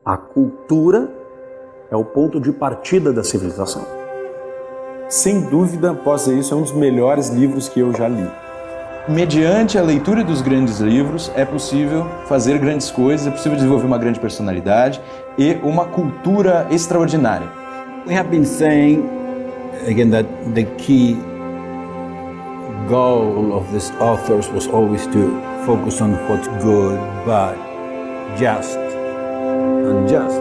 A cultura é o ponto de partida da civilização. Sem dúvida, posso dizer isso, é um dos melhores livros que eu já li. Mediante a leitura dos grandes livros, é possível fazer grandes coisas, é possível desenvolver uma grande personalidade e uma cultura extraordinária. We have been saying, again, that the key goal of these authors was always to focus on what's good, bad, just, unjust.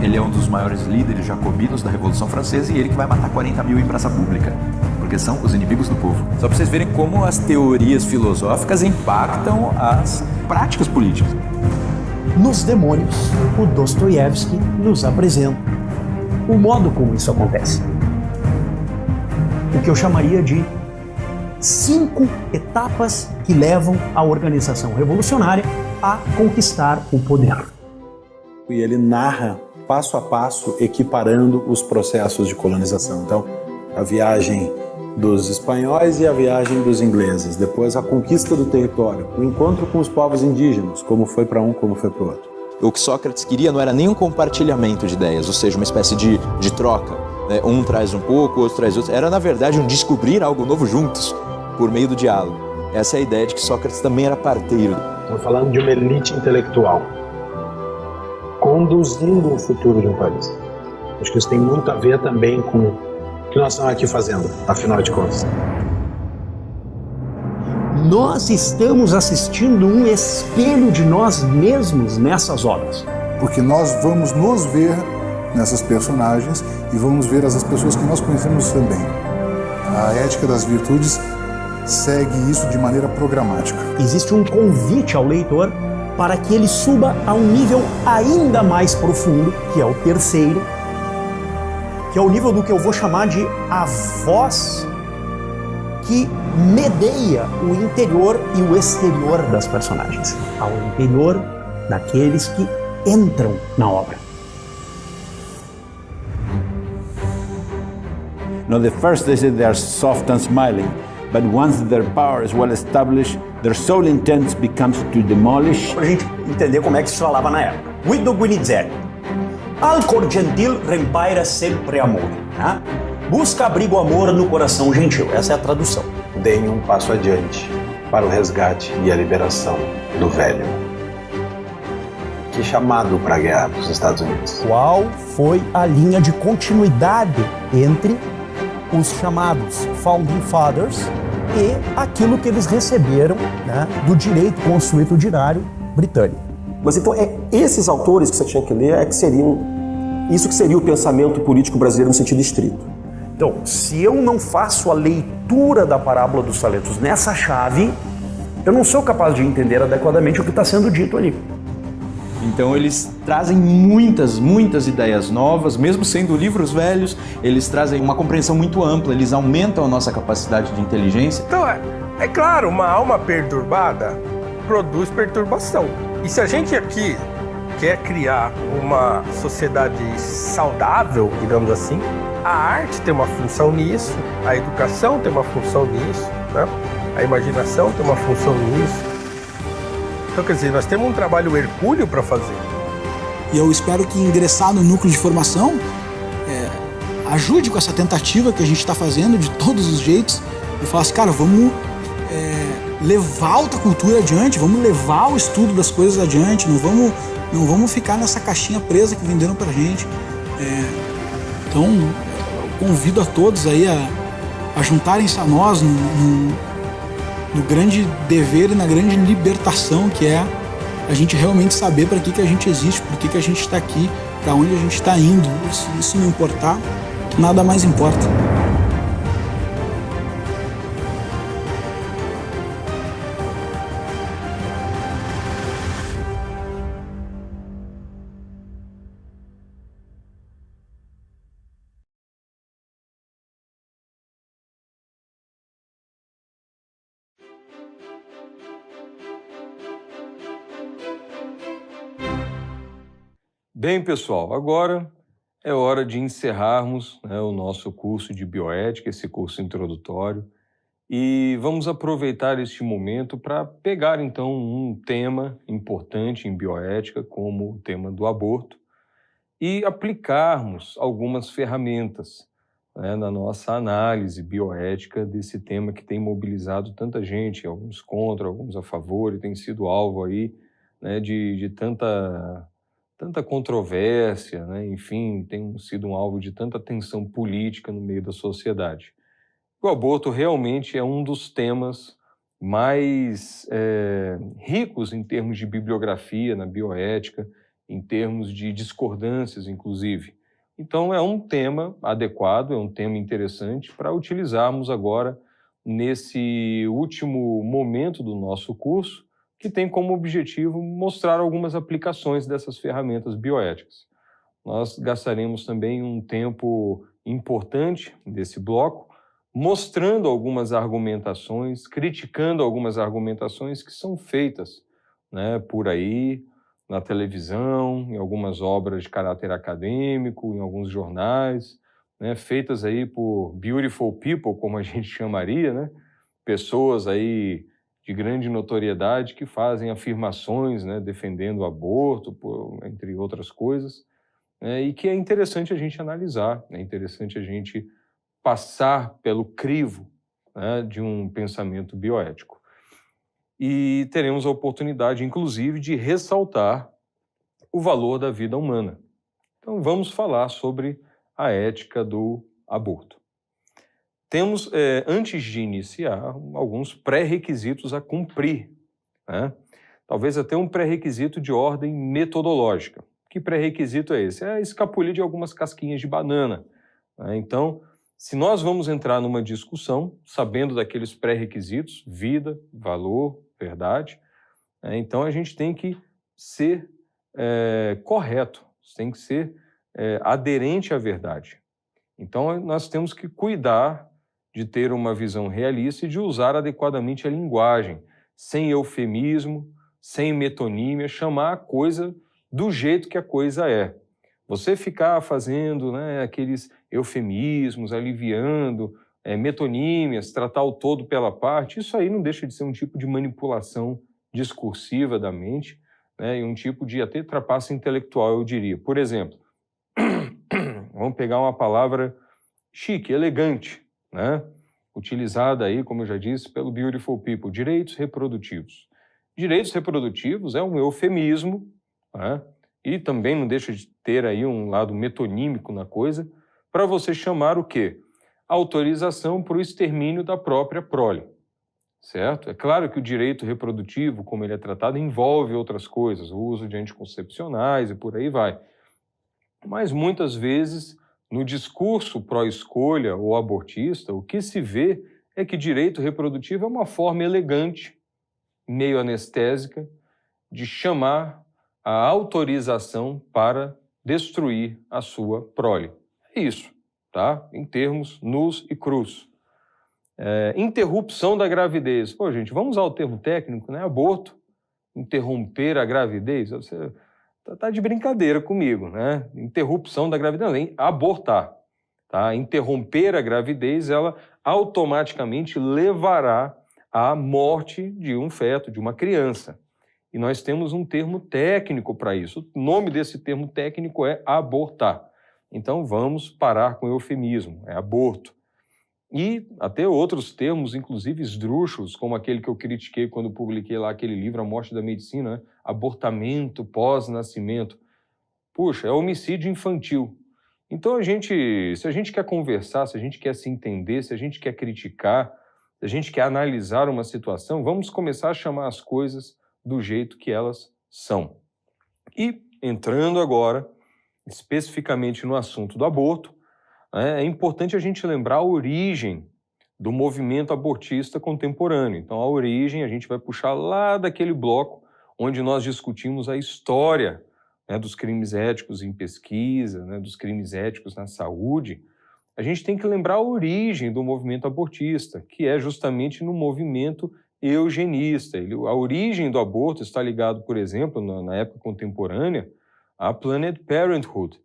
Ele é um dos maiores líderes jacobinos da Revolução Francesa e ele que vai matar 40 mil em praça pública, porque são os inimigos do povo. Só para vocês verem como as teorias filosóficas impactam as práticas políticas. Nos Demônios, o Dostoiévski nos apresenta o modo como isso acontece. O que eu chamaria de 5 etapas que levam a organização revolucionária a conquistar o poder. E ele narra passo a passo, equiparando os processos de colonização. Então, a viagem dos espanhóis e a viagem dos ingleses, depois a conquista do território, o encontro com os povos indígenas, como foi para um, como foi para o outro. O que Sócrates queria não era nem um compartilhamento de ideias, ou seja, uma espécie de troca, né? Um traz um pouco, outro traz outro. Era, na verdade, um descobrir algo novo juntos, por meio do diálogo. Essa é a ideia de que Sócrates também era parteiro. Estamos falando de uma elite intelectual conduzindo o futuro de um país. Acho que isso tem muito a ver também com o que nós estamos aqui fazendo, afinal de contas. Nós estamos assistindo um espelho de nós mesmos nessas obras. Porque nós vamos nos ver nessas personagens e vamos ver as pessoas que nós conhecemos também. A ética das virtudes segue isso de maneira programática. Existe um convite ao leitor para que ele suba a um nível ainda mais profundo, que é o terceiro, que é o nível do que eu vou chamar de a voz que medeia o interior e o exterior das personagens, ao interior daqueles que entram na obra. Now, the first they say they are soft and smiling, but once their power is well established, their sole intent becomes to demolish. Para a gente entender como é que se falava na época. Guido Guinizelli. Al cor gentil rempaira sempre amor. Né? Busca abrigo amor no coração gentil. Essa é a tradução. Deem um passo adiante para o resgate e a liberação do velho. Que chamado para a guerra dos Estados Unidos? Qual foi a linha de continuidade entre os chamados Founding Fathers e aquilo que eles receberam, né, do direito consuetudinário britânico? Mas então esses autores que você tinha que ler que seriam isso que seria o pensamento político brasileiro no sentido estrito. Então, se eu não faço a leitura da parábola dos talentos nessa chave, eu não sou capaz de entender adequadamente o que está sendo dito ali. Então eles trazem muitas ideias novas, mesmo sendo livros velhos, eles trazem uma compreensão muito ampla, eles aumentam a nossa capacidade de inteligência. Então, é claro, uma alma perturbada produz perturbação. E se a gente aqui quer criar uma sociedade saudável, digamos assim, a arte tem uma função nisso, a educação tem uma função nisso, né? A imaginação tem uma função nisso. Então, quer dizer, nós temos um trabalho hercúleo para fazer. E eu espero que ingressar no núcleo de formação ajude com essa tentativa que a gente está fazendo de todos os jeitos e falar assim, cara, vamos levar a alta cultura adiante, vamos levar o estudo das coisas adiante, não vamos ficar nessa caixinha presa que venderam pra gente. Então, eu convido a todos aí a juntarem-se a nós no grande dever e na grande libertação que é a gente realmente saber para que a gente existe, por que a gente está aqui, para onde a gente está indo. Se isso não importar, nada mais importa. Bem, pessoal, agora é hora de encerrarmos, né, o nosso curso de bioética, esse curso introdutório, E vamos aproveitar este momento para pegar, então, um tema importante em bioética, como o tema do aborto, e aplicarmos algumas ferramentas, né, na nossa análise bioética desse tema que tem mobilizado tanta gente, alguns contra, alguns a favor, e tem sido alvo aí, né, de tanta controvérsia, né, enfim, tem sido um alvo de tanta tensão política no meio da sociedade. O aborto realmente é um dos temas mais ricos em termos de bibliografia na bioética, em termos de discordâncias, inclusive. Então, é um tema adequado, é um tema interessante para utilizarmos agora nesse último momento do nosso curso, que tem como objetivo mostrar algumas aplicações dessas ferramentas bioéticas. Nós gastaremos também um tempo importante desse bloco, mostrando algumas argumentações, criticando algumas argumentações que são feitas, né, por aí, na televisão, em algumas obras de caráter acadêmico, em alguns jornais, né, feitas aí por beautiful people, como a gente chamaria, né, pessoas aí de grande notoriedade que fazem afirmações, né, defendendo o aborto, entre outras coisas, né, e que é interessante a gente analisar, é interessante a gente passar pelo crivo, né, de um pensamento bioético. E teremos a oportunidade, inclusive, de ressaltar o valor da vida humana. Então, vamos falar sobre a ética do aborto. Temos, antes de iniciar, alguns pré-requisitos a cumprir, né? Talvez até um pré-requisito de ordem metodológica. Que pré-requisito é esse? É escapulir de algumas casquinhas de banana, né? Então, se nós vamos entrar numa discussão, sabendo daqueles pré-requisitos, vida, valor, verdade, então a gente tem que ser correto, tem que ser aderente à verdade. Então nós temos que cuidar de ter uma visão realista e de usar adequadamente a linguagem, sem eufemismo, sem metonímia, chamar a coisa do jeito que a coisa é. Você ficar fazendo, né, aqueles eufemismos, aliviando, metonímias, tratar o todo pela parte, isso aí não deixa de ser um tipo de manipulação discursiva da mente, né, e um tipo de até trapaça intelectual, eu diria. Por exemplo, vamos pegar uma palavra chique, elegante, né, utilizada aí, como eu já disse, pelo beautiful people, direitos reprodutivos. Direitos reprodutivos é um eufemismo, né, e também não deixa de ter aí um lado metonímico na coisa, para você chamar o quê? Autorização para o extermínio da própria prole, certo? É claro que o direito reprodutivo, como ele é tratado, envolve outras coisas, o uso de anticoncepcionais e por aí vai. Mas muitas vezes, no discurso pró-escolha ou abortista, o que se vê é que direito reprodutivo é uma forma elegante, meio anestésica, de chamar a autorização para destruir a sua prole. É isso, tá? Em termos nus e crus. Interrupção da gravidez. Pô, gente, vamos usar o termo técnico, né? Aborto. Interromper a gravidez. Você tá de brincadeira comigo, né? Interrupção da gravidez, nem abortar. Tá? Interromper a gravidez, ela automaticamente levará à morte de um feto, de uma criança. E nós temos um termo técnico para isso. O nome desse termo técnico é abortar. Então vamos parar com o eufemismo, é aborto. E até outros termos, inclusive esdrúxulos, como aquele que eu critiquei quando publiquei lá aquele livro, A Morte da Medicina, né? Abortamento pós-nascimento. Puxa, é homicídio infantil. Então se a gente quer conversar, se a gente quer se entender, se a gente quer criticar, se a gente quer analisar uma situação, vamos começar a chamar as coisas do jeito que elas são. E, entrando agora, especificamente no assunto do aborto, é importante a gente lembrar a origem do movimento abortista contemporâneo. Então, a origem a gente vai puxar lá daquele bloco onde nós discutimos a história, né, dos crimes éticos em pesquisa, né, dos crimes éticos na saúde. A gente tem que lembrar a origem do movimento abortista, que é justamente no movimento eugenista. A origem do aborto está ligado, por exemplo, na época contemporânea, à Planned Parenthood,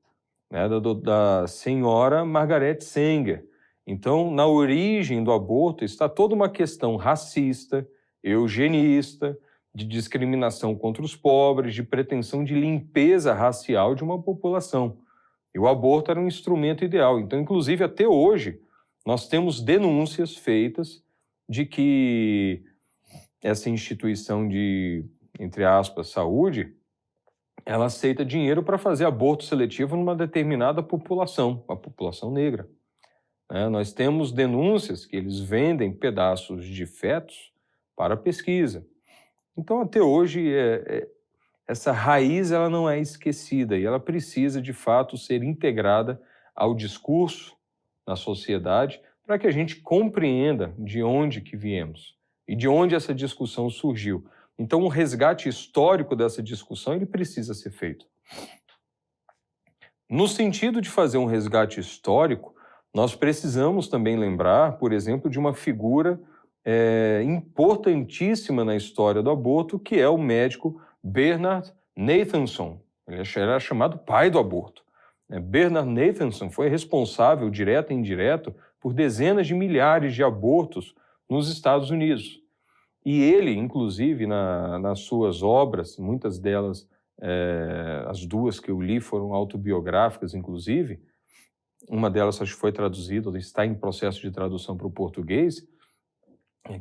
né, da senhora Margaret Sanger. Então, na origem do aborto está toda uma questão racista, eugenista, de discriminação contra os pobres, de pretensão de limpeza racial de uma população. E o aborto era um instrumento ideal. Então, inclusive, até hoje, nós temos denúncias feitas de que essa instituição de, entre aspas, saúde, ela aceita dinheiro para fazer aborto seletivo numa determinada população, a população negra. Nós temos denúncias que eles vendem pedaços de fetos para pesquisa. Então, até hoje, essa raiz ela não é esquecida e ela precisa, de fato, ser integrada ao discurso na sociedade para que a gente compreenda de onde que viemos e de onde essa discussão surgiu. Então, o resgate histórico dessa discussão ele precisa ser feito. No sentido de fazer um resgate histórico, nós precisamos também lembrar, por exemplo, de uma figura importantíssima na história do aborto, que é o médico Bernard Nathanson. Ele era chamado pai do aborto. Bernard Nathanson foi responsável, direto e indireto, por dezenas de milhares de abortos nos Estados Unidos. E ele, inclusive, nas suas obras, muitas delas, as duas que eu li foram autobiográficas, inclusive, uma delas acho que foi traduzida, está em processo de tradução para o português,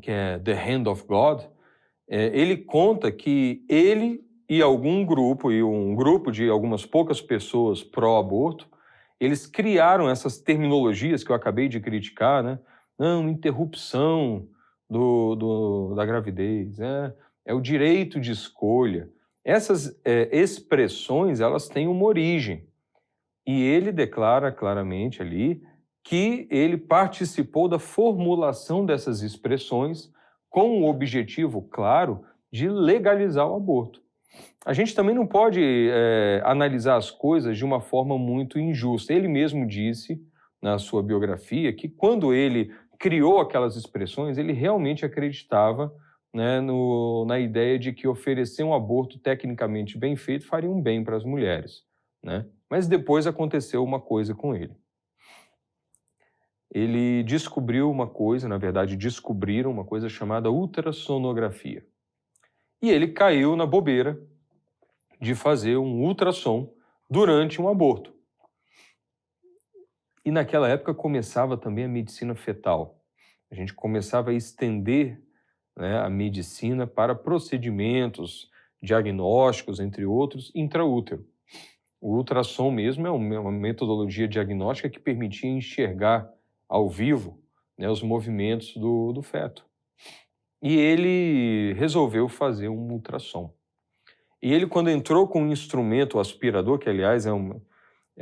que é The Hand of God. Ele conta que ele e algum grupo, e um grupo de algumas poucas pessoas pró-aborto, eles criaram essas terminologias que eu acabei de criticar, né? Não, interrupção da gravidez, é o direito de escolha. Essas expressões, elas têm uma origem. E ele declara claramente ali que ele participou da formulação dessas expressões com o objetivo, claro, de legalizar o aborto. A gente também não pode analisar as coisas de uma forma muito injusta. Ele mesmo disse, na sua biografia, que quando ele criou aquelas expressões, ele realmente acreditava, né, na ideia de que oferecer um aborto tecnicamente bem feito faria um bem para as mulheres, né? Mas depois aconteceu uma coisa com ele. Ele descobriu uma coisa, na verdade descobriram uma coisa chamada ultrassonografia. E ele caiu na bobeira de fazer um ultrassom durante um aborto. E naquela época começava também a medicina fetal. A gente começava a estender, né, a medicina para procedimentos diagnósticos, entre outros, intraútero. O ultrassom mesmo é uma metodologia diagnóstica que permitia enxergar ao vivo, né, os movimentos do feto. E ele resolveu fazer um ultrassom. E ele, quando entrou com um instrumento, o aspirador, que aliás é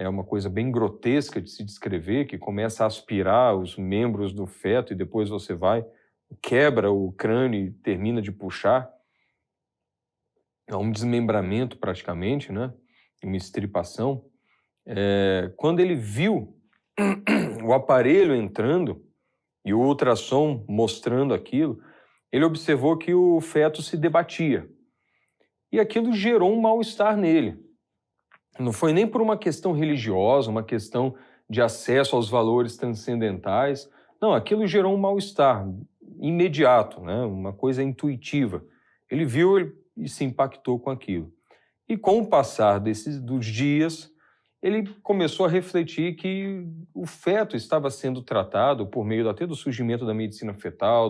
uma coisa bem grotesca de se descrever, que começa a aspirar os membros do feto e depois você quebra o crânio e termina de puxar. É um desmembramento praticamente, né? Uma estripação. Quando ele viu o aparelho entrando e o ultrassom mostrando aquilo, ele observou que o feto se debatia. E aquilo gerou um mal-estar nele. Não foi nem por uma questão religiosa, uma questão de acesso aos valores transcendentais. Não, aquilo gerou um mal-estar imediato, né? Uma coisa intuitiva. Ele viu e se impactou com aquilo. E com o passar dos dias, ele começou a refletir que o feto estava sendo tratado por meio até do surgimento da medicina fetal,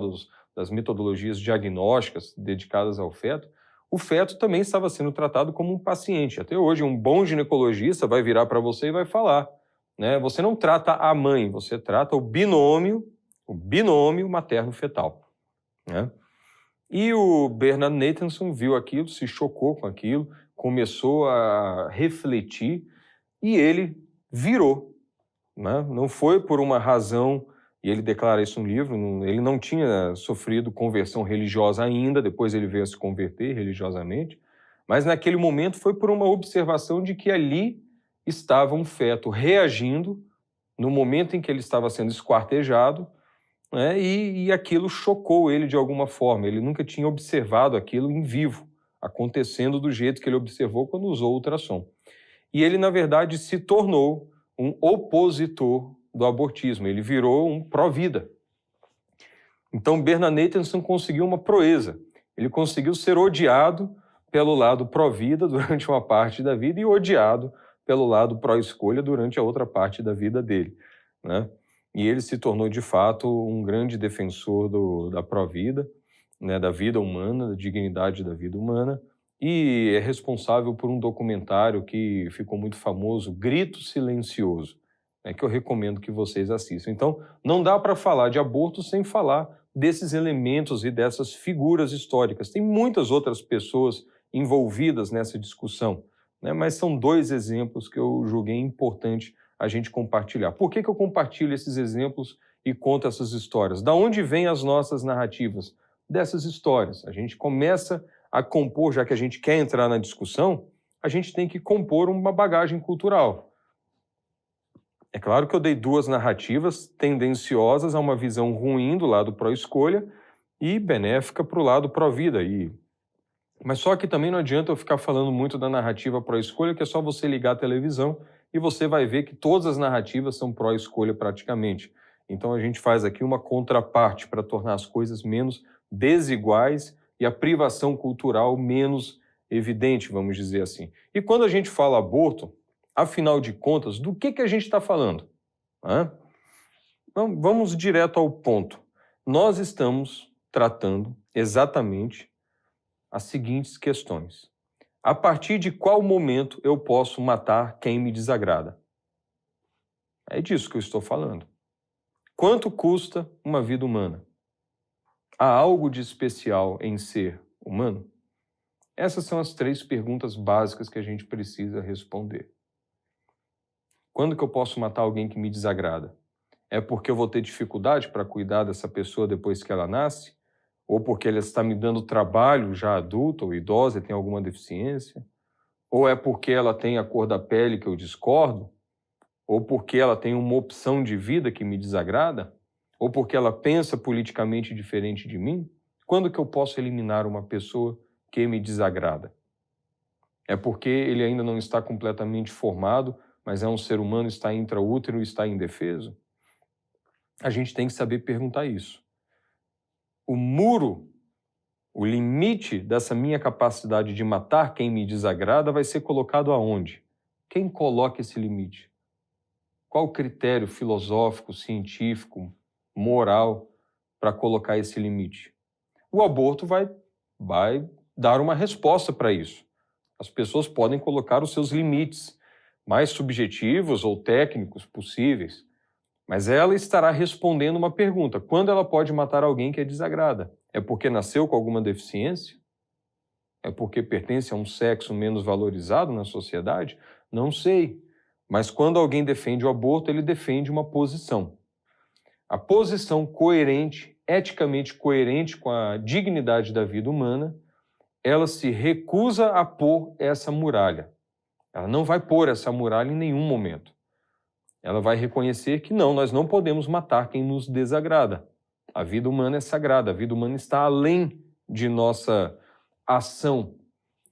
das metodologias diagnósticas dedicadas ao feto. O feto também estava sendo tratado como um paciente. Até hoje, um bom ginecologista vai virar para você e vai falar, né? Você não trata a mãe, você trata o binômio materno-fetal, né? E o Bernard Nathanson viu aquilo, se chocou com aquilo, começou a refletir e ele virou, né? Não foi por uma razão, e ele declara isso no livro, ele não tinha sofrido conversão religiosa ainda, depois ele veio a se converter religiosamente, mas naquele momento foi por uma observação de que ali estava um feto reagindo no momento em que ele estava sendo esquartejado, né? E aquilo chocou ele de alguma forma. Ele nunca tinha observado aquilo em vivo, acontecendo do jeito que ele observou quando usou o ultrassom. E ele, na verdade, se tornou um opositor do abortismo, ele virou um pró-vida. Então, Bernard Nathanson conseguiu uma proeza. Ele conseguiu ser odiado pelo lado pró-vida durante uma parte da vida e odiado pelo lado pró-escolha durante a outra parte da vida dele, né? E ele se tornou, de fato, um grande defensor da pró-vida, né, da vida humana, da dignidade da vida humana, e é responsável por um documentário que ficou muito famoso, Grito Silencioso, né, que eu recomendo que vocês assistam. Então, não dá para falar de aborto sem falar desses elementos e dessas figuras históricas. Tem muitas outras pessoas envolvidas nessa discussão, né, mas são 2 exemplos que eu julguei importante a gente compartilhar. Por que eu compartilho esses exemplos e conto essas histórias? Da onde vêm as nossas narrativas? Dessas histórias. A gente começa a compor, já que a gente quer entrar na discussão, a gente tem que compor uma bagagem cultural. É claro que eu dei 2 narrativas tendenciosas a uma visão ruim do lado pró-escolha e benéfica para o lado pró-vida. Mas só que também não adianta eu ficar falando muito da narrativa pró-escolha, que é só você ligar a televisão e você vai ver que todas as narrativas são pró-escolha praticamente. Então a gente faz aqui uma contraparte para tornar as coisas menos desiguais e a privação cultural menos evidente, vamos dizer assim. E quando a gente fala aborto, afinal de contas, do que a gente está falando? Então, vamos direto ao ponto. Nós estamos tratando exatamente as seguintes questões. A partir de qual momento eu posso matar quem me desagrada? É disso que eu estou falando. Quanto custa uma vida humana? Há algo de especial em ser humano? Essas são as 3 perguntas básicas que a gente precisa responder. Quando que eu posso matar alguém que me desagrada? É porque eu vou ter dificuldade para cuidar dessa pessoa depois que ela nasce? Ou porque ela está me dando trabalho já adulta ou idosa e tem alguma deficiência? Ou é porque ela tem a cor da pele que eu discordo? Ou porque ela tem uma opção de vida que me desagrada? Ou porque ela pensa politicamente diferente de mim? Quando que eu posso eliminar uma pessoa que me desagrada? É porque ele ainda não está completamente formado, mas é um ser humano, está intraútero e está indefeso? A gente tem que saber perguntar isso. O muro, o limite dessa minha capacidade de matar quem me desagrada vai ser colocado aonde? Quem coloca esse limite? Qual o critério filosófico, científico, moral para colocar esse limite? O aborto vai dar uma resposta para isso. As pessoas podem colocar os seus limites, mais subjetivos ou técnicos possíveis, mas ela estará respondendo uma pergunta. Quando ela pode matar alguém que a desagrada? É porque nasceu com alguma deficiência? É porque pertence a um sexo menos valorizado na sociedade? Não sei. Mas quando alguém defende o aborto, ele defende uma posição. A posição coerente, eticamente coerente com a dignidade da vida humana, ela se recusa a pôr essa muralha. Ela não vai pôr essa muralha em nenhum momento. Ela vai reconhecer que não, nós não podemos matar quem nos desagrada. A vida humana é sagrada, a vida humana está além de nossa ação,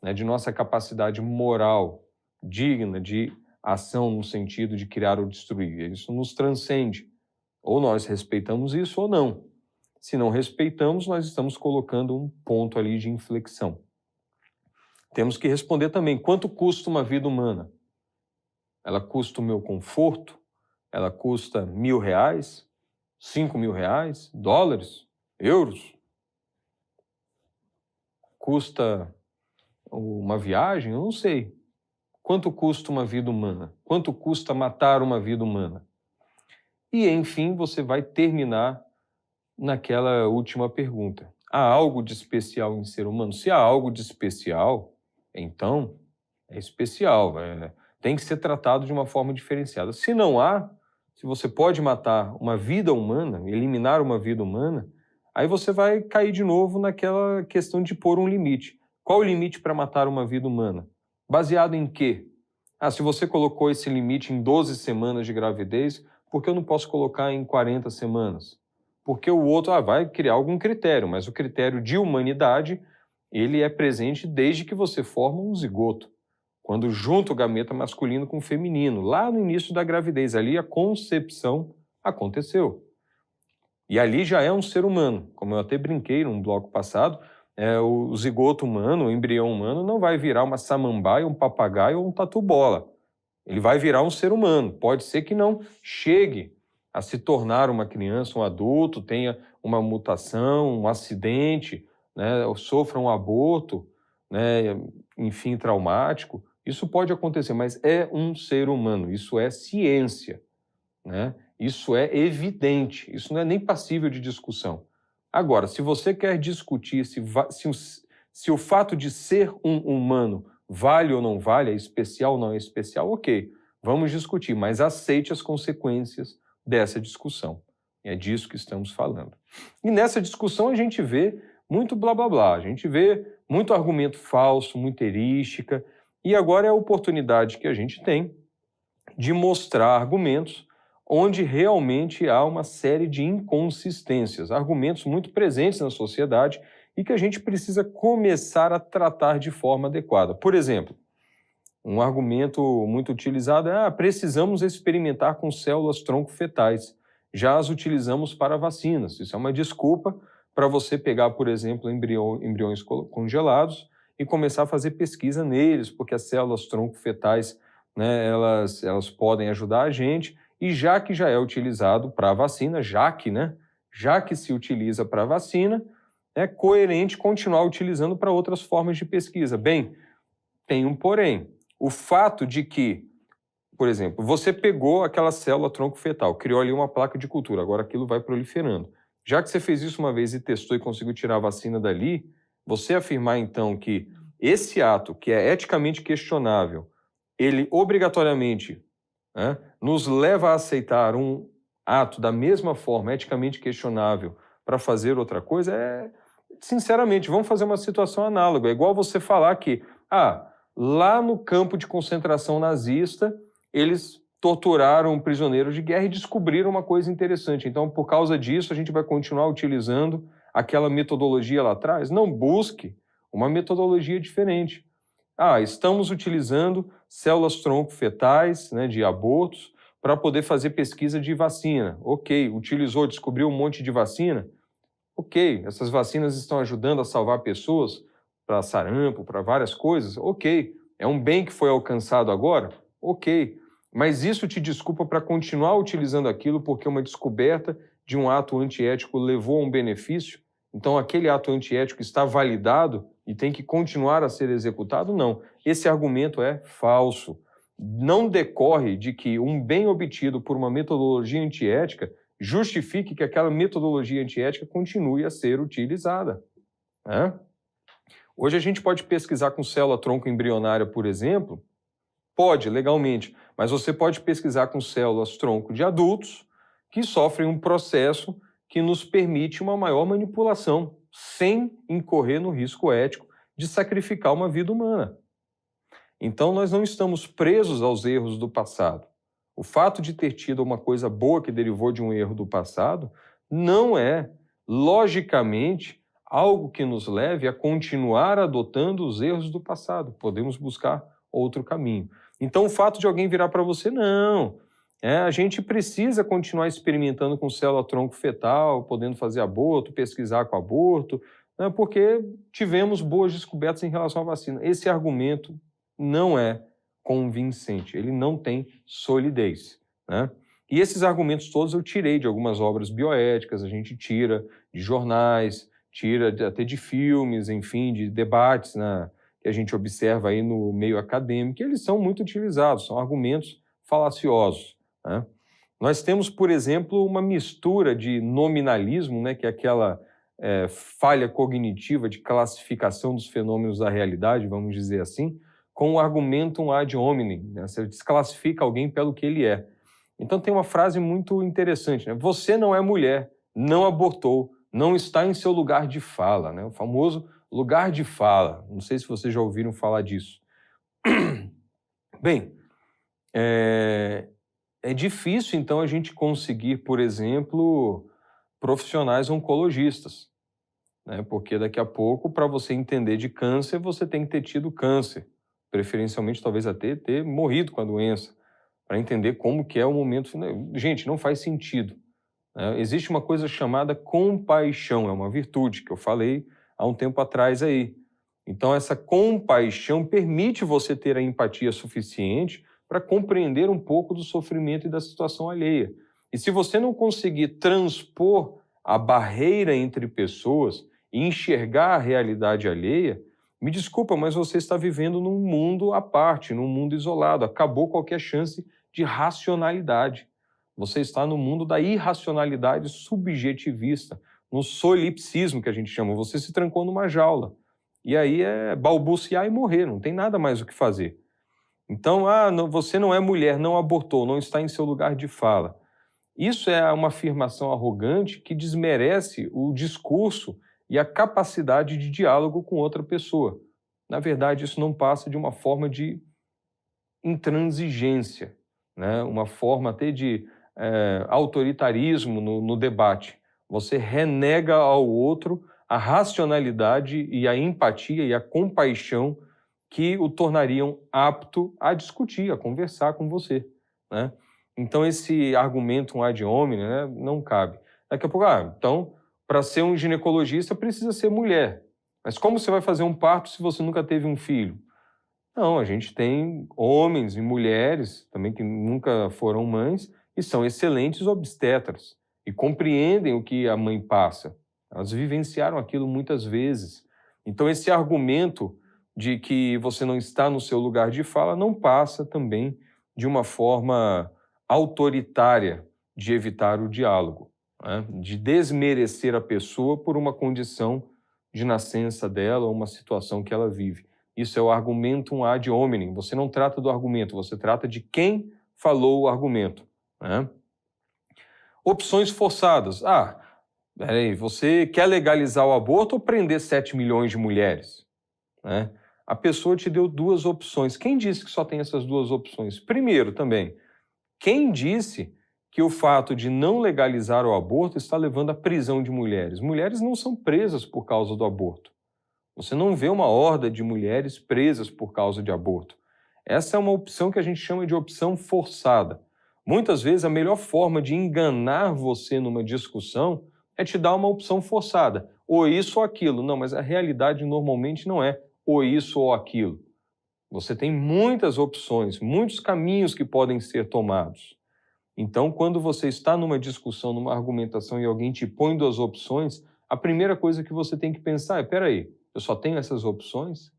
né, de nossa capacidade moral, digna de ação no sentido de criar ou destruir. Isso nos transcende. Ou nós respeitamos isso ou não. Se não respeitamos, nós estamos colocando um ponto ali de inflexão. Temos que responder também, quanto custa uma vida humana? Ela custa o meu conforto? Ela custa R$1.000, R$5.000, dólares, euros? Custa uma viagem? Eu não sei. Quanto custa uma vida humana? Quanto custa matar uma vida humana? E, enfim, você vai terminar naquela última pergunta. Há algo de especial em ser humano? Se há algo de especial, então é especial. Tem que ser tratado de uma forma diferenciada. Se não há, se você pode matar uma vida humana, eliminar uma vida humana, aí você vai cair de novo naquela questão de pôr um limite. Qual o limite para matar uma vida humana? Baseado em quê? Se você colocou esse limite em 12 semanas de gravidez, por que eu não posso colocar em 40 semanas? Porque o outro vai criar algum critério, mas o critério de humanidade, ele é presente desde que você forma um zigoto. quando junta o gameta masculino com o feminino, lá no início da gravidez, ali a concepção aconteceu. E ali já é um ser humano, como eu até brinquei num bloco passado, o zigoto humano, o embrião humano não vai virar uma samambaia, um papagaio ou um tatu-bola. Ele vai virar um ser humano. Pode ser que não chegue a se tornar uma criança, um adulto, tenha uma mutação, um acidente, né, ou sofra um aborto, né, enfim, traumático. Isso pode acontecer, mas é um ser humano. Isso é ciência, né? Isso é evidente. Isso não é nem passível de discussão. Agora, se você quer discutir se o fato de ser um humano vale ou não vale, é especial ou não é especial, ok, vamos discutir, mas aceite as consequências dessa discussão. É disso que estamos falando. E nessa discussão a gente vê muito blá blá blá, a gente vê muito argumento falso, muita erística, e agora é a oportunidade que a gente tem de mostrar argumentos onde realmente há uma série de inconsistências, argumentos muito presentes na sociedade e que a gente precisa começar a tratar de forma adequada. Por exemplo, um argumento muito utilizado é precisamos experimentar com células tronco fetais, já as utilizamos para vacinas. Isso é uma desculpa para você pegar, por exemplo, embriões congelados e começar a fazer pesquisa neles, porque as células tronco fetais, né, elas podem ajudar a gente. E já que já é utilizado para vacina, já que se utiliza para vacina, é coerente continuar utilizando para outras formas de pesquisa. Bem, tem um porém. O fato de que, por exemplo, você pegou aquela célula tronco fetal, criou ali uma placa de cultura, agora aquilo vai proliferando. Já que você fez isso uma vez e testou e conseguiu tirar a vacina dali, você afirmar então que esse ato, que é eticamente questionável, ele obrigatoriamente, né, nos leva a aceitar um ato da mesma forma, eticamente questionável, para fazer outra coisa, sinceramente, vamos fazer uma situação análoga. É igual você falar que, lá no campo de concentração nazista, eles torturaram prisioneiros de guerra e descobriram uma coisa interessante. Então, por causa disso, a gente vai continuar utilizando aquela metodologia lá atrás? Não, busque uma metodologia diferente. Estamos utilizando células tronco fetais, né, de abortos para poder fazer pesquisa de vacina. Ok, utilizou, descobriu um monte de vacina. Ok, essas vacinas estão ajudando a salvar pessoas para sarampo, para várias coisas. Ok, é um bem que foi alcançado agora? Ok, mas isso te desculpa para continuar utilizando aquilo porque uma descoberta de um ato antiético levou a um benefício? Então aquele ato antiético está validado e tem que continuar a ser executado? Não. Esse argumento é falso. Não decorre de que um bem obtido por uma metodologia antiética justifique que aquela metodologia antiética continue a ser utilizada, né? Hoje a gente pode pesquisar com célula tronco embrionária, por exemplo? Pode, legalmente, mas você pode pesquisar com células tronco de adultos que sofrem um processo que nos permite uma maior manipulação, sem incorrer no risco ético de sacrificar uma vida humana. Então, nós não estamos presos aos erros do passado. O fato de ter tido uma coisa boa que derivou de um erro do passado não é, logicamente, algo que nos leve a continuar adotando os erros do passado. Podemos buscar outro caminho. Então, o fato de alguém virar para você, não. A gente precisa continuar experimentando com célula tronco fetal, podendo fazer aborto, pesquisar com aborto, né, porque tivemos boas descobertas em relação à vacina. Esse argumento não é convincente, ele não tem solidez, né? E esses argumentos todos eu tirei de algumas obras bioéticas, a gente tira de jornais, tira até de filmes, enfim, de debates, né, que a gente observa aí no meio acadêmico, e eles são muito utilizados, são argumentos falaciosos, né? Nós temos, por exemplo, uma mistura de nominalismo, né, que é aquela falha cognitiva de classificação dos fenômenos da realidade, vamos dizer assim, com o argumentum ad hominem, né? Você desclassifica alguém pelo que ele é. Então tem uma frase muito interessante, né? Você não é mulher, não abortou, não está em seu lugar de fala, né? O famoso lugar de fala. Não sei se vocês já ouviram falar disso. Bem, é difícil então a gente conseguir, por exemplo, profissionais oncologistas, né? Porque daqui a pouco, para você entender de câncer, você tem que ter tido câncer. preferencialmente talvez até ter morrido com a doença, para entender como que é o momento. Gente, não faz sentido. Existe uma coisa chamada compaixão, é uma virtude que eu falei há um tempo atrás aí. Então, essa compaixão permite você ter a empatia suficiente para compreender um pouco do sofrimento e da situação alheia. E se você não conseguir transpor a barreira entre pessoas e enxergar a realidade alheia, me desculpa, mas você está vivendo num mundo à parte, num mundo isolado. Acabou qualquer chance de racionalidade. Você está no mundo da irracionalidade subjetivista, no solipsismo que a gente chama. Você se trancou numa jaula. E aí é balbuciar e morrer, não tem nada mais o que fazer. Então, você não é mulher, não abortou, não está em seu lugar de fala. Isso é uma afirmação arrogante que desmerece o discurso e a capacidade de diálogo com outra pessoa. Na verdade, isso não passa de uma forma de intransigência, né? Uma forma até de autoritarismo no debate. Você renega ao outro a racionalidade e a empatia e a compaixão que o tornariam apto a discutir, a conversar com você, né? Então, esse argumento ad hominem, né, não cabe. Daqui a pouco, então, para ser um ginecologista precisa ser mulher. Mas como você vai fazer um parto se você nunca teve um filho? Não, a gente tem homens e mulheres também que nunca foram mães e são excelentes obstetras e compreendem o que a mãe passa. Elas vivenciaram aquilo muitas vezes. Então, esse argumento de que você não está no seu lugar de fala não passa também de uma forma autoritária de evitar o diálogo, né? De desmerecer a pessoa por uma condição de nascença dela ou uma situação que ela vive. Isso é o argumentum ad hominem. Você não trata do argumento, você trata de quem falou o argumento, né? Opções forçadas. Peraí, você quer legalizar o aborto ou prender 7 milhões de mulheres? Né? A pessoa te deu duas opções. Quem disse que só tem essas duas opções? Primeiro também, quem disse que o fato de não legalizar o aborto está levando à prisão de mulheres? Mulheres não são presas por causa do aborto. Você não vê uma horda de mulheres presas por causa de aborto. Essa é uma opção que a gente chama de opção forçada. Muitas vezes a melhor forma de enganar você numa discussão é te dar uma opção forçada. Ou isso ou aquilo. Não, mas a realidade normalmente não é ou isso ou aquilo. Você tem muitas opções, muitos caminhos que podem ser tomados. Então, quando você está numa discussão, numa argumentação e alguém te põe duas opções, a primeira coisa que você tem que pensar é, peraí, eu só tenho essas opções?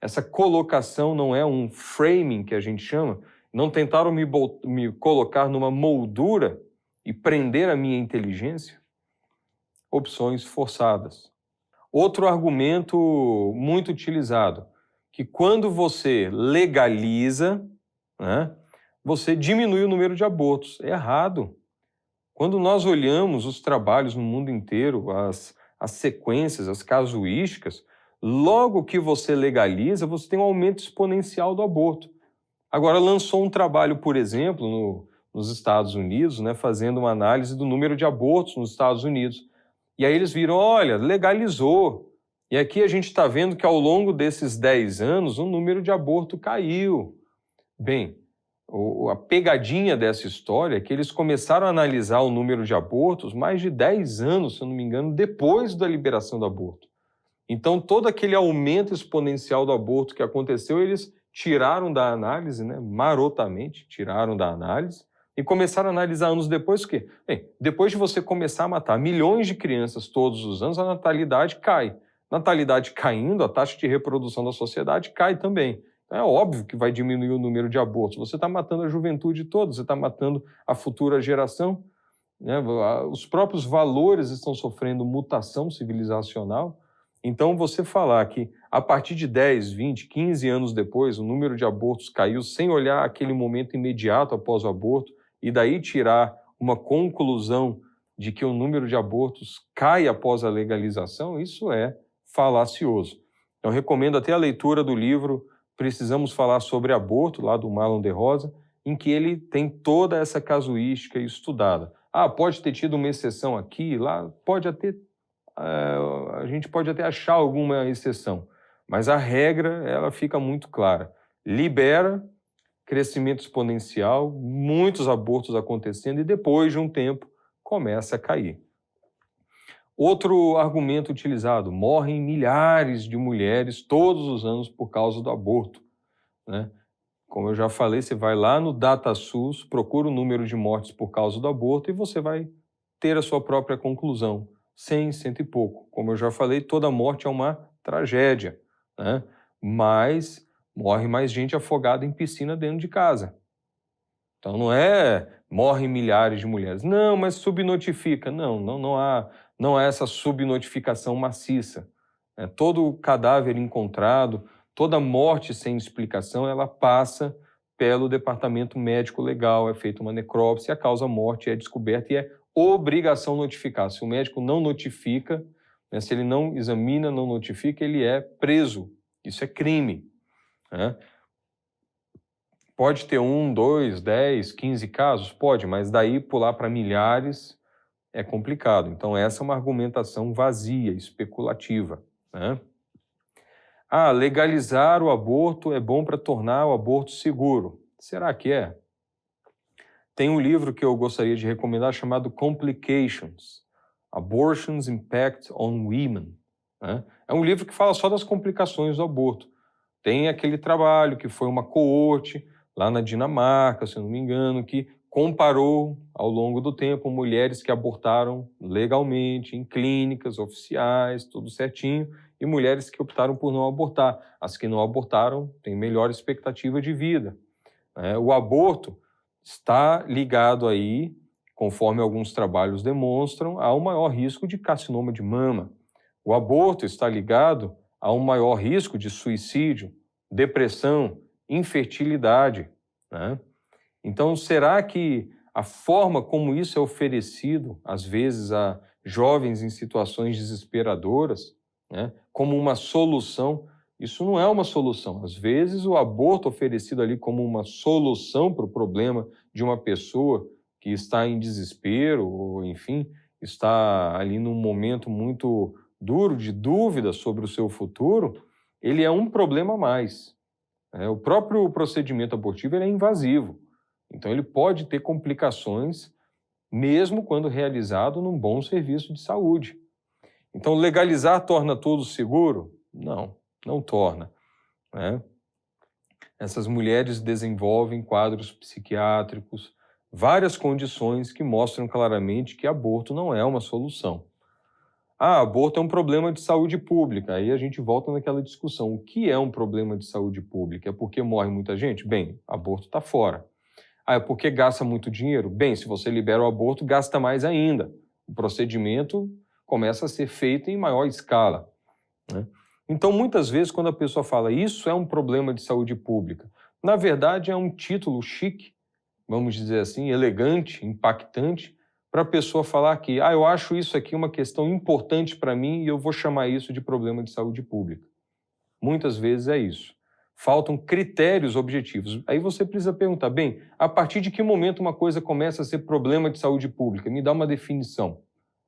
Essa colocação não é um framing que a gente chama? Não tentaram me colocar numa moldura e prender a minha inteligência? Opções forçadas. Outro argumento muito utilizado, que quando você legaliza, né, você diminui o número de abortos. É errado. Quando nós olhamos os trabalhos no mundo inteiro, as sequências, as casuísticas, logo que você legaliza, você tem um aumento exponencial do aborto. Agora, lançou um trabalho, por exemplo, nos Estados Unidos, né, fazendo uma análise do número de abortos nos Estados Unidos. E aí eles viram, olha, legalizou. E aqui a gente está vendo que ao longo desses 10 anos o número de aborto caiu. Bem, a pegadinha dessa história é que eles começaram a analisar o número de abortos mais de 10 anos, se eu não me engano, depois da liberação do aborto. Então, todo aquele aumento exponencial do aborto que aconteceu, eles tiraram da análise, né, marotamente, tiraram da análise, e começaram a analisar anos depois o quê? Bem, depois de você começar a matar milhões de crianças todos os anos, a natalidade cai. Natalidade caindo, a taxa de reprodução da sociedade cai também. Então é óbvio que vai diminuir o número de abortos. Você está matando a juventude toda, você está matando a futura geração, né? Os próprios valores estão sofrendo mutação civilizacional. Então você falar que a partir de 10, 20, 15 anos depois o número de abortos caiu sem olhar aquele momento imediato após o aborto e daí tirar uma conclusão de que o número de abortos cai após a legalização, isso é falacioso. Eu recomendo até a leitura do livro Precisamos Falar sobre Aborto, lá do Marlon de Rosa, em que ele tem toda essa casuística estudada. Pode ter tido uma exceção aqui, lá, a gente pode até achar alguma exceção, mas a regra ela fica muito clara. libera, crescimento exponencial, muitos abortos acontecendo e depois de um tempo começa a cair. Outro argumento utilizado: morrem milhares de mulheres todos os anos por causa do aborto, né? Como eu já falei, você vai lá no DataSUS, procura o número de mortes por causa do aborto e você vai ter a sua própria conclusão. 100, 100 e pouco. Como eu já falei, toda morte é uma tragédia, né? Mas morre mais gente afogada em piscina dentro de casa. Então não é morrem milhares de mulheres. Não, mas subnotifica. Não há essa subnotificação maciça. Todo cadáver encontrado, toda morte sem explicação, ela passa pelo departamento médico legal, é feita uma necrópsia, a causa-morte é descoberta e é obrigação notificar. Se o médico não notifica, né, se ele não examina, não notifica, ele é preso. Isso é crime, né? Pode ter 1, 2, 10, 15 casos? Pode, mas daí pular para milhares é complicado. Então essa é uma argumentação vazia, especulativa, né? Legalizar o aborto é bom para tornar o aborto seguro. Será que é? Tem um livro que eu gostaria de recomendar chamado Complications, Abortion's Impact on Women, né? É um livro que fala só das complicações do aborto. Tem aquele trabalho que foi uma coorte lá na Dinamarca, se eu não me engano, que comparou ao longo do tempo mulheres que abortaram legalmente, em clínicas oficiais, tudo certinho, e mulheres que optaram por não abortar. As que não abortaram têm melhor expectativa de vida. O aborto está ligado aí, conforme alguns trabalhos demonstram, a um maior risco de carcinoma de mama. O aborto está ligado a um maior risco de suicídio, depressão, infertilidade, né? Então, será que a forma como isso é oferecido, às vezes, a jovens em situações desesperadoras, né, como uma solução, isso não é uma solução. Às vezes, o aborto oferecido ali como uma solução para o problema de uma pessoa que está em desespero, ou, enfim, está ali num momento muito duro de dúvida sobre o seu futuro, ele é um problema a mais. O próprio procedimento abortivo ele é invasivo. Então, ele pode ter complicações, mesmo quando realizado num bom serviço de saúde. Então, legalizar torna tudo seguro? Não torna, né? Essas mulheres desenvolvem quadros psiquiátricos, várias condições que mostram claramente que aborto não é uma solução. Aborto é um problema de saúde pública. Aí a gente volta naquela discussão. O que é um problema de saúde pública? É porque morre muita gente? Bem, aborto está fora. É porque gasta muito dinheiro? Bem, se você libera o aborto, gasta mais ainda. O procedimento começa a ser feito em maior escala, né? Então, muitas vezes, quando a pessoa fala isso é um problema de saúde pública, na verdade é um título chique, vamos dizer assim, elegante, impactante, para a pessoa falar que eu acho isso aqui uma questão importante para mim e eu vou chamar isso de problema de saúde pública. Muitas vezes é isso. Faltam critérios objetivos. Aí você precisa perguntar, bem, a partir de que momento uma coisa começa a ser problema de saúde pública? Me dá uma definição.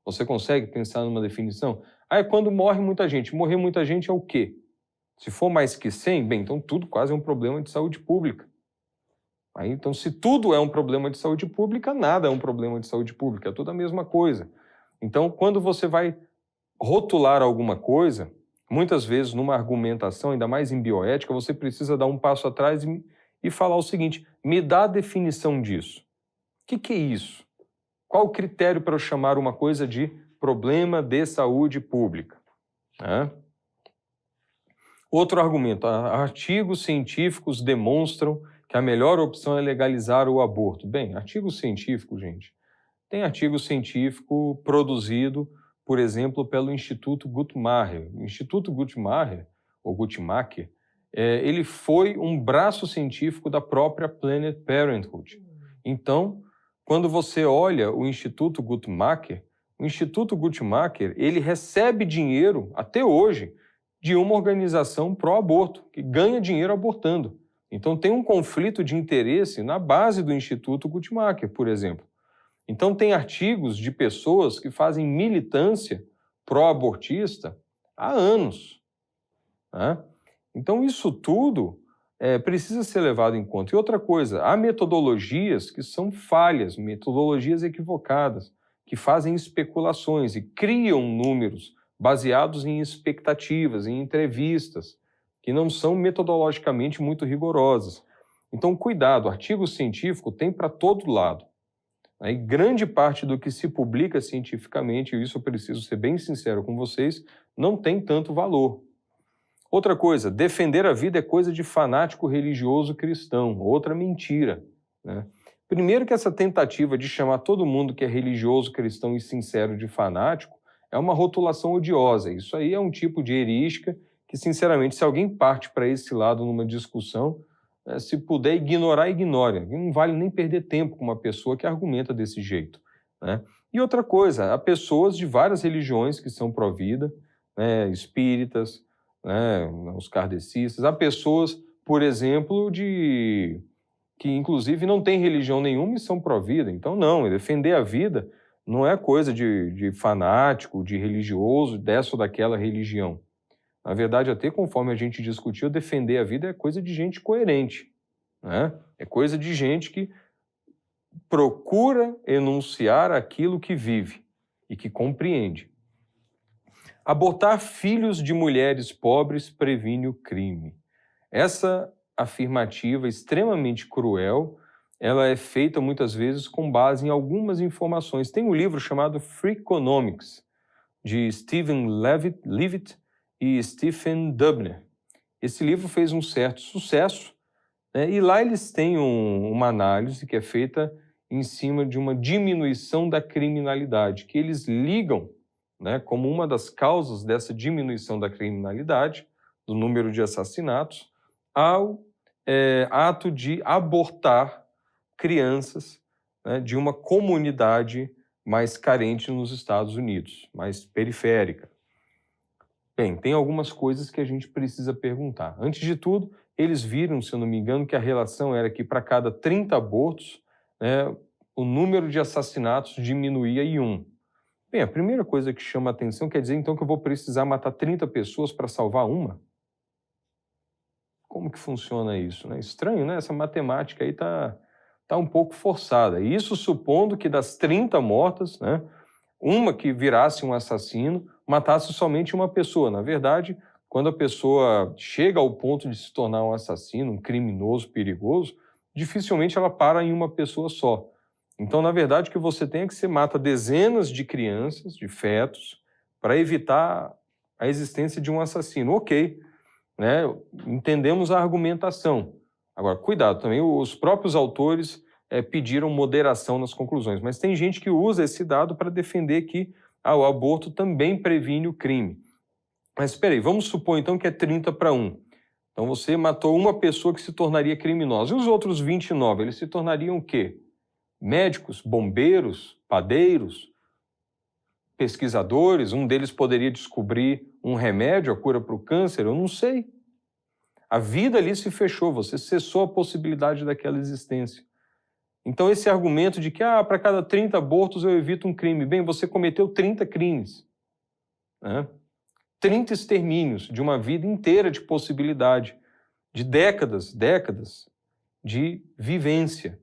Você consegue pensar numa definição? É quando morre muita gente. Morrer muita gente é o quê? Se for mais que 100, bem, então tudo quase é um problema de saúde pública. Então, se tudo é um problema de saúde pública, nada é um problema de saúde pública, é tudo a mesma coisa. Então, quando você vai rotular alguma coisa, muitas vezes numa argumentação, ainda mais em bioética, você precisa dar um passo atrás e falar o seguinte, me dá a definição disso. O que é isso? Qual o critério para eu chamar uma coisa de problema de saúde pública? Outro argumento, artigos científicos demonstram que a melhor opção é legalizar o aborto. Bem, artigo científico, gente, tem artigo científico produzido, por exemplo, pelo Instituto Guttmacher. O Instituto Guttmacher, ou Guttmacher, ele foi um braço científico da própria Planned Parenthood. Então, quando você olha o Instituto Guttmacher, ele recebe dinheiro, até hoje, de uma organização pró-aborto, que ganha dinheiro abortando. Então, tem um conflito de interesse na base do Instituto Guttmacher, por exemplo. Então, tem artigos de pessoas que fazem militância pró-abortista há anos, né? Então, isso tudo precisa ser levado em conta. E outra coisa, há metodologias que são falhas, metodologias equivocadas, que fazem especulações e criam números baseados em expectativas, em entrevistas, que não são metodologicamente muito rigorosas. Então, cuidado, artigo científico tem para todo lado. E grande parte do que se publica cientificamente, e isso eu preciso ser bem sincero com vocês, não tem tanto valor. Outra coisa, defender a vida é coisa de fanático religioso cristão, outra mentira, né? Primeiro que essa tentativa de chamar todo mundo que é religioso, cristão e sincero de fanático é uma rotulação odiosa. Isso aí é um tipo de erística que, sinceramente, se alguém parte para esse lado numa discussão, se puder ignorar, ignore. Não vale nem perder tempo com uma pessoa que argumenta desse jeito, né? E outra coisa, há pessoas de várias religiões que são pró-vida, né, espíritas, né, os kardecistas, há pessoas, por exemplo, que inclusive não têm religião nenhuma e são pró-vida. Então não, defender a vida não é coisa de fanático, de religioso, dessa ou daquela religião. Na verdade, até conforme a gente discutiu, defender a vida é coisa de gente coerente, né? É coisa de gente que procura enunciar aquilo que vive e que compreende. Abortar filhos de mulheres pobres previne o crime. Essa afirmativa extremamente cruel, ela é feita muitas vezes com base em algumas informações. Tem um livro chamado Freakonomics, de Stephen Levitt e Stephen Dubner. Esse livro fez um certo sucesso, né, e lá eles têm uma análise que é feita em cima de uma diminuição da criminalidade, que eles ligam, né, como uma das causas dessa diminuição da criminalidade, do número de assassinatos, ao ato de abortar crianças, né, de uma comunidade mais carente nos Estados Unidos, mais periférica. Bem, tem algumas coisas que a gente precisa perguntar. Antes de tudo, eles viram, se eu não me engano, que a relação era que para cada 30 abortos, né, o número de assassinatos diminuía em 1. Bem, a primeira coisa que chama a atenção quer dizer então que eu vou precisar matar 30 pessoas para salvar uma? Como que funciona isso, né? Estranho, né? Essa matemática aí tá um pouco forçada. E isso supondo que das 30 mortas, né, uma que virasse um assassino, matasse somente uma pessoa. Na verdade, quando a pessoa chega ao ponto de se tornar um assassino, um criminoso perigoso, dificilmente ela para em uma pessoa só. Então, na verdade, o que você tem é que você mata dezenas de crianças, de fetos, para evitar a existência de um assassino. Ok, né? Entendemos a argumentação. Agora, cuidado, também os próprios autores pediram moderação nas conclusões, mas tem gente que usa esse dado para defender que o aborto também previne o crime. Mas espera aí, vamos supor então que é 30 para 1. Então você matou uma pessoa que se tornaria criminosa. E os outros 29, eles se tornariam o quê? Médicos, bombeiros, padeiros, pesquisadores? Um deles poderia descobrir um remédio, a cura para o câncer? Eu não sei. A vida ali se fechou, você cessou a possibilidade daquela existência. Então esse argumento de que para cada 30 abortos eu evito um crime. Bem, você cometeu 30 crimes, né? 30 extermínios de uma vida inteira de possibilidade, de décadas de vivência,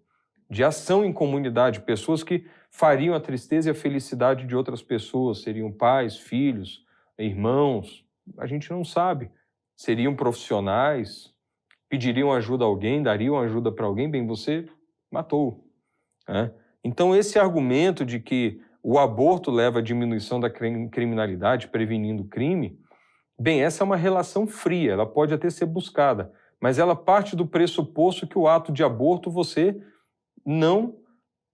de ação em comunidade, pessoas que fariam a tristeza e a felicidade de outras pessoas, seriam pais, filhos, irmãos, a gente não sabe. Seriam profissionais, pediriam ajuda a alguém, dariam ajuda para alguém, bem, você matou, né? Então esse argumento de que o aborto leva à diminuição da criminalidade, prevenindo o crime, bem, essa é uma relação fria, ela pode até ser buscada, mas ela parte do pressuposto que o ato de aborto você não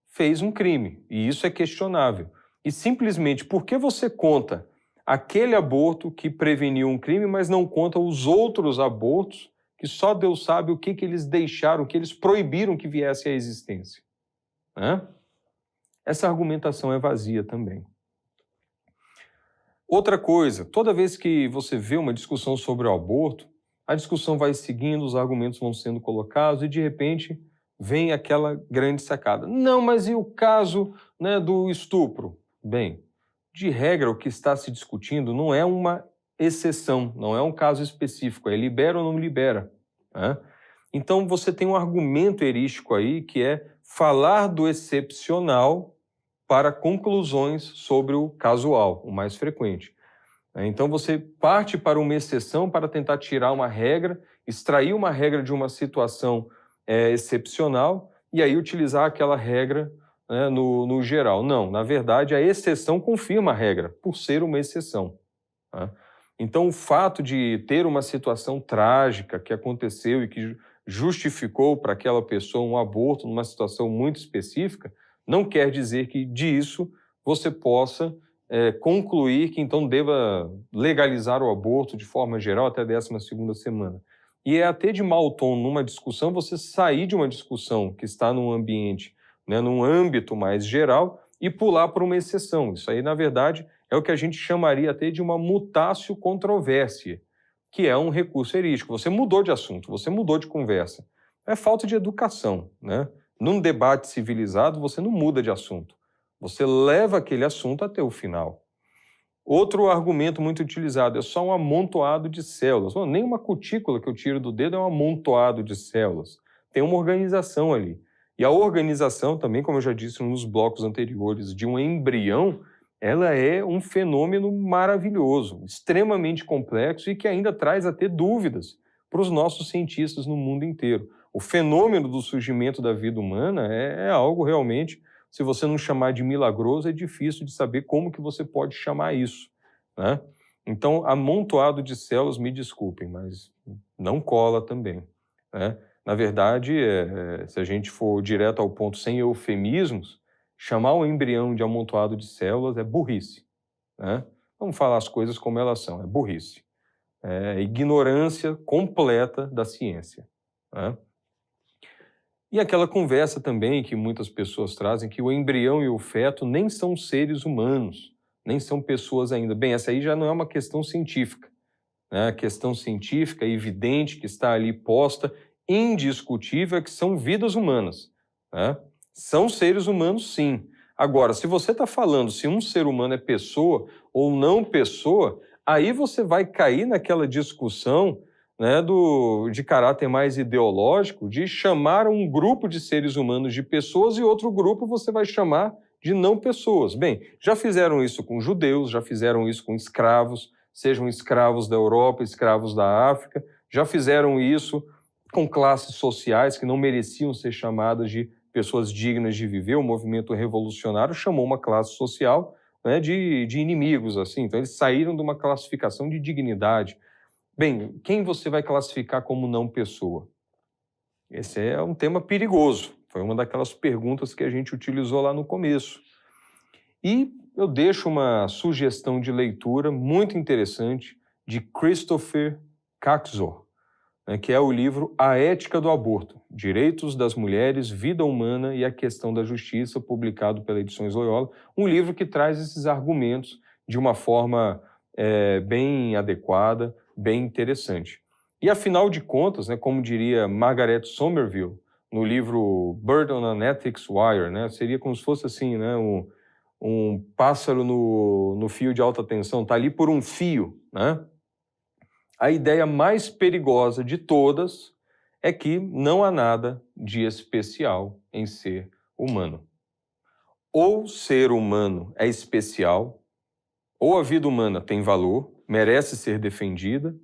fez um crime, e isso é questionável. E simplesmente porque você conta aquele aborto que preveniu um crime, mas não conta os outros abortos que só Deus sabe o que eles deixaram, o que eles proibiram que viesse à existência, né? Essa argumentação é vazia também. Outra coisa, toda vez que você vê uma discussão sobre o aborto, a discussão vai seguindo, os argumentos vão sendo colocados e, de repente, vem aquela grande sacada. Não, mas e o caso, né, do estupro? Bem, de regra, o que está se discutindo não é uma exceção, não é um caso específico, é libera ou não libera, né? Então você tem um argumento erístico aí que é falar do excepcional para conclusões sobre o casual, o mais frequente. Então você parte para uma exceção para tentar tirar uma regra, extrair uma regra de uma situação excepcional e aí utilizar aquela regra, né, no geral. Não, na verdade a exceção confirma a regra, por ser uma exceção. Tá? Então o fato de ter uma situação trágica que aconteceu e que justificou para aquela pessoa um aborto numa situação muito específica, não quer dizer que disso você possa concluir que então deva legalizar o aborto de forma geral até a 12ª semana. E é até de mau tom numa discussão você sair de uma discussão que está num ambiente, né, num âmbito mais geral e pular para uma exceção. Isso aí, na verdade, é o que a gente chamaria até de uma mutatio controversia, que é um recurso erístico. Você mudou de assunto, você mudou de conversa. É falta de educação, né? Num debate civilizado, você não muda de assunto. Você leva aquele assunto até o final. Outro argumento muito utilizado é só um amontoado de células. Não, nem uma cutícula que eu tiro do dedo é um amontoado de células. Tem uma organização ali. E a organização também, como eu já disse nos blocos anteriores, de um embrião, ela é um fenômeno maravilhoso, extremamente complexo e que ainda traz até dúvidas para os nossos cientistas no mundo inteiro. O fenômeno do surgimento da vida humana é algo realmente, se você não chamar de milagroso, é difícil de saber como que você pode chamar isso, né? Então, amontoado de células, me desculpem, mas não cola também, né? Na verdade, se a gente for direto ao ponto, sem eufemismos, chamar um embrião de amontoado de células é burrice, né? Vamos falar as coisas como elas são, é burrice. É ignorância completa da ciência, né? E aquela conversa também que muitas pessoas trazem, que o embrião e o feto nem são seres humanos, nem são pessoas ainda. Bem, essa aí já não é uma questão científica, né? A questão científica evidente que está ali posta, indiscutível, é que são vidas humanas, né? São seres humanos, sim. Agora, se você está falando se um ser humano é pessoa ou não pessoa, aí você vai cair naquela discussão, né, de caráter mais ideológico, de chamar um grupo de seres humanos de pessoas e outro grupo você vai chamar de não pessoas. Bem, já fizeram isso com judeus, já fizeram isso com escravos, sejam escravos da Europa, escravos da África, já fizeram isso com classes sociais que não mereciam ser chamadas de pessoas dignas de viver. O movimento revolucionário chamou uma classe social, né, de inimigos, assim. Então eles saíram de uma classificação de dignidade. Bem, quem você vai classificar como não pessoa? Esse é um tema perigoso. Foi uma daquelas perguntas que a gente utilizou lá no começo. E eu deixo uma sugestão de leitura muito interessante de Christopher Caczor, né, que é o livro A Ética do Aborto, Direitos das Mulheres, Vida Humana e a Questão da Justiça, publicado pela Edições Loyola, um livro que traz esses argumentos de uma forma bem adequada, bem interessante. E, afinal de contas, né, como diria Margaret Somerville, no livro Bird on an Ethics Wire, né, seria como se fosse assim, né, um pássaro no fio de alta tensão, está ali por um fio, né? A ideia mais perigosa de todas é que não há nada de especial em ser humano. Ou ser humano é especial, ou a vida humana tem valor, merece ser defendida,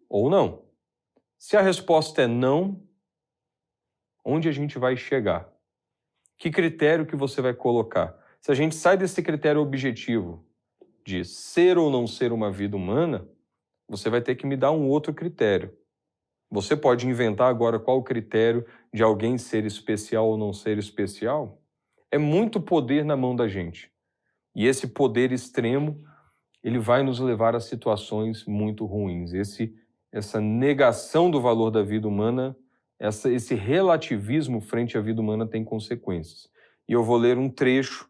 ou não. Se a resposta é não, onde a gente vai chegar? Que critério que você vai colocar? Se a gente sai desse critério objetivo de ser ou não ser uma vida humana, você vai ter que me dar um outro critério. Você pode inventar agora qual o critério de alguém ser especial ou não ser especial? É muito poder na mão da gente. E esse poder extremo, ele vai nos levar a situações muito ruins. Essa negação do valor da vida humana, esse relativismo frente à vida humana tem consequências. E eu vou ler um trecho,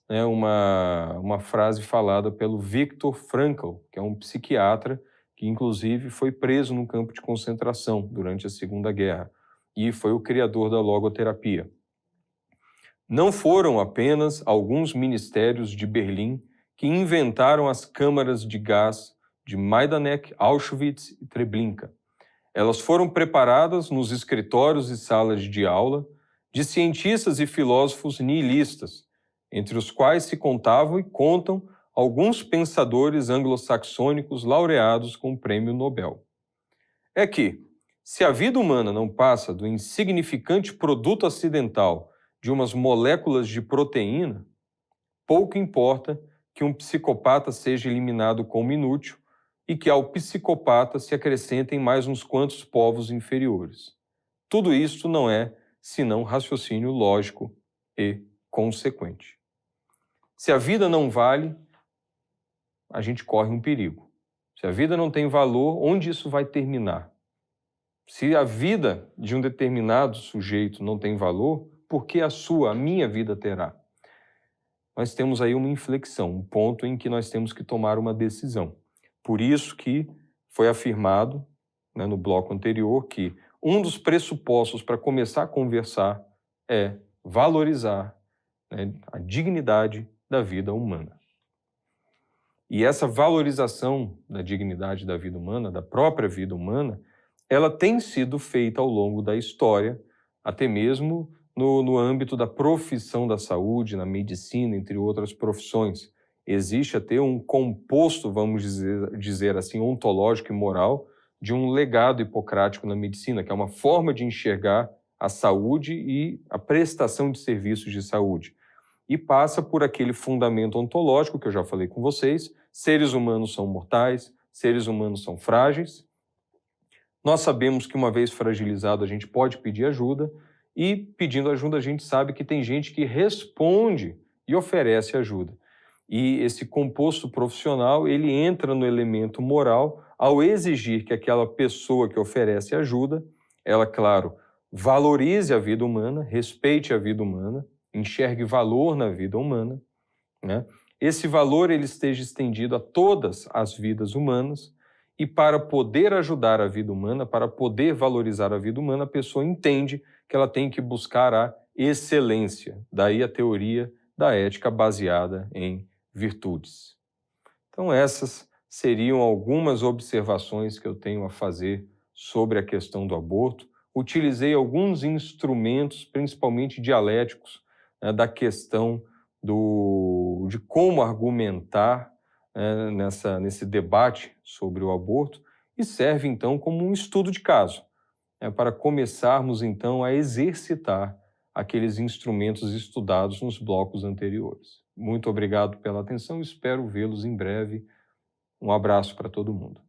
né, uma frase falada pelo Viktor Frankl, que é um psiquiatra que inclusive foi preso num campo de concentração durante a Segunda Guerra e foi o criador da logoterapia. Não foram apenas alguns ministérios de Berlim que inventaram as câmaras de gás de Majdanek, Auschwitz e Treblinka. Elas foram preparadas nos escritórios e salas de aula de cientistas e filósofos nihilistas, entre os quais se contavam e contam alguns pensadores anglo-saxônicos laureados com o Prêmio Nobel. É que, se a vida humana não passa do insignificante produto acidental de umas moléculas de proteína, pouco importa que um psicopata seja eliminado como inútil e que ao psicopata se acrescentem mais uns quantos povos inferiores. Tudo isto não é senão raciocínio lógico e consequente. Se a vida não vale, a gente corre um perigo. Se a vida não tem valor, onde isso vai terminar? Se a vida de um determinado sujeito não tem valor, por que a minha vida terá? Nós temos aí uma inflexão, um ponto em que nós temos que tomar uma decisão. Por isso que foi afirmado, né, no bloco anterior, que um dos pressupostos para começar a conversar é valorizar, né, a dignidade da vida humana. E essa valorização da dignidade da vida humana, da própria vida humana, ela tem sido feita ao longo da história, até mesmo no âmbito da profissão da saúde, na medicina, entre outras profissões. Existe até um composto, vamos dizer assim, ontológico e moral, de um legado hipocrático na medicina, que é uma forma de enxergar a saúde e a prestação de serviços de saúde. E passa por aquele fundamento ontológico que eu já falei com vocês: seres humanos são mortais, seres humanos são frágeis. Nós sabemos que uma vez fragilizado a gente pode pedir ajuda, e pedindo ajuda a gente sabe que tem gente que responde e oferece ajuda. E esse composto profissional, ele entra no elemento moral ao exigir que aquela pessoa que oferece ajuda, ela, claro, valorize a vida humana, respeite a vida humana, enxergue valor na vida humana, né? Esse valor ele esteja estendido a todas as vidas humanas, e para poder ajudar a vida humana, para poder valorizar a vida humana, a pessoa entende que ela tem que buscar a excelência. Daí a teoria da ética baseada em virtudes. Então essas seriam algumas observações que eu tenho a fazer sobre a questão do aborto. Utilizei alguns instrumentos, principalmente dialéticos, né, da questão de como argumentar nesse debate sobre o aborto, e serve então como um estudo de caso, para começarmos então a exercitar aqueles instrumentos estudados nos blocos anteriores. Muito obrigado pela atenção, espero vê-los em breve. Um abraço para todo mundo.